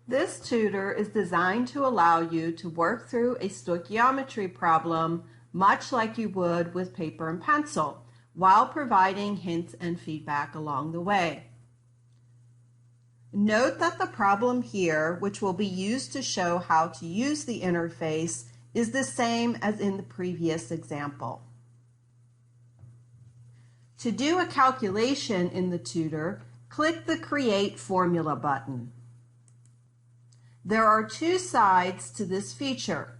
This tutor is designed to allow you to work through a stoichiometry problem much like you would with paper and pencil, while providing hints and feedback along the way. Note that the problem here, which will be used to show how to use the interface, is the same as in the previous example. To do a calculation in the tutor, click the Create Formula button. There are two sides to this feature.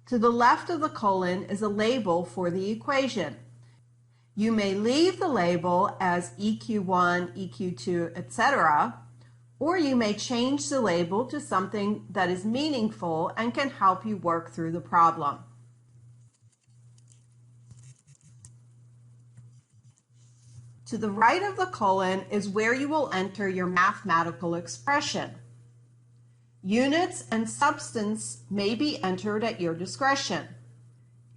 To the left of the colon is a label for the equation. You may leave the label as EQ1, EQ2, etc., or you may change the label to something that is meaningful and can help you work through the problem. To the right of the colon is where you will enter your mathematical expression. Units and substance may be entered at your discretion.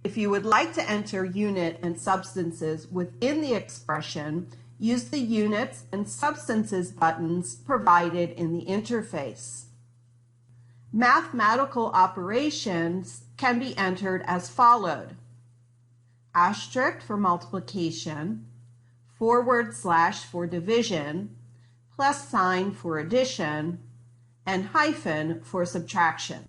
If you would like to enter unit and substances within the expression, use the Units and Substances buttons provided in the interface. Mathematical operations can be entered as followed: asterisk for multiplication, / for division, plus sign for addition, and hyphen for subtraction.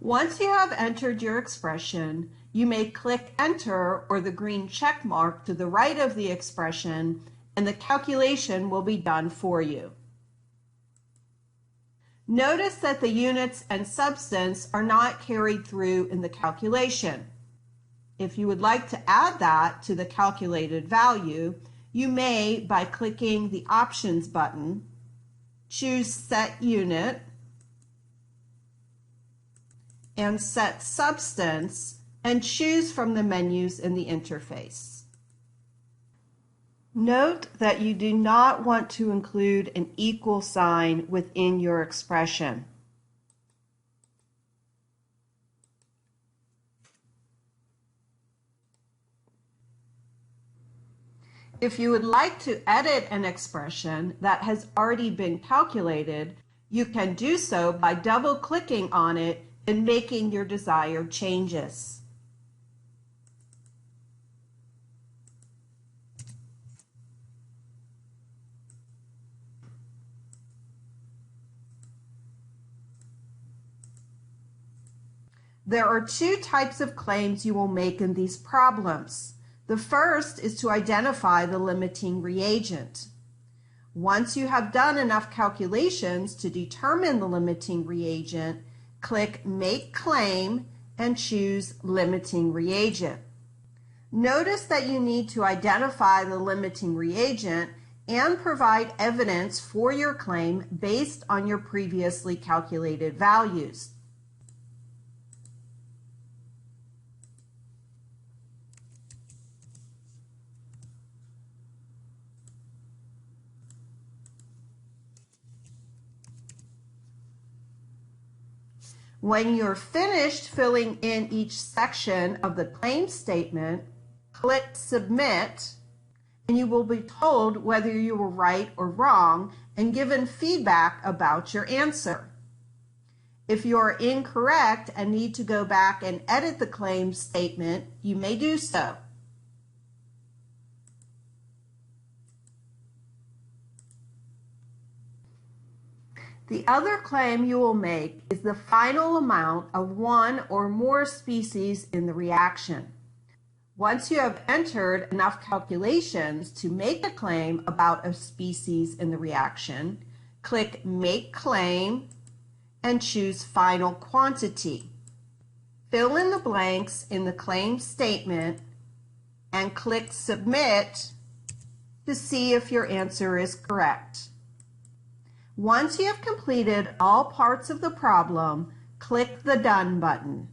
Once you have entered your expression, you may click Enter or the green check mark to the right of the expression, and the calculation will be done for you. Notice that the units and substance are not carried through in the calculation. If you would like to add that to the calculated value, you may by clicking the Options button, choose Set Unit, and Set Substance, and choose from the menus in the interface. Note that you do not want to include an equal sign within your expression. If you would like to edit an expression that has already been calculated, you can do so by double-clicking on it and making your desired changes. There are two types of claims you will make in these problems. The first is to identify the limiting reagent. Once you have done enough calculations to determine the limiting reagent, click Make Claim and choose Limiting Reagent. Notice that you need to identify the limiting reagent and provide evidence for your claim based on your previously calculated values. When you're finished filling in each section of the claim statement, click Submit, and you will be told whether you were right or wrong and given feedback about your answer. If you are incorrect and need to go back and edit the claim statement, you may do so. The other claim you will make is the final amount of one or more species in the reaction. Once you have entered enough calculations to make a claim about a species in the reaction, click Make Claim and choose Final Quantity. Fill in the blanks in the claim statement and click Submit to see if your answer is correct. Once you have completed all parts of the problem, click the Done button.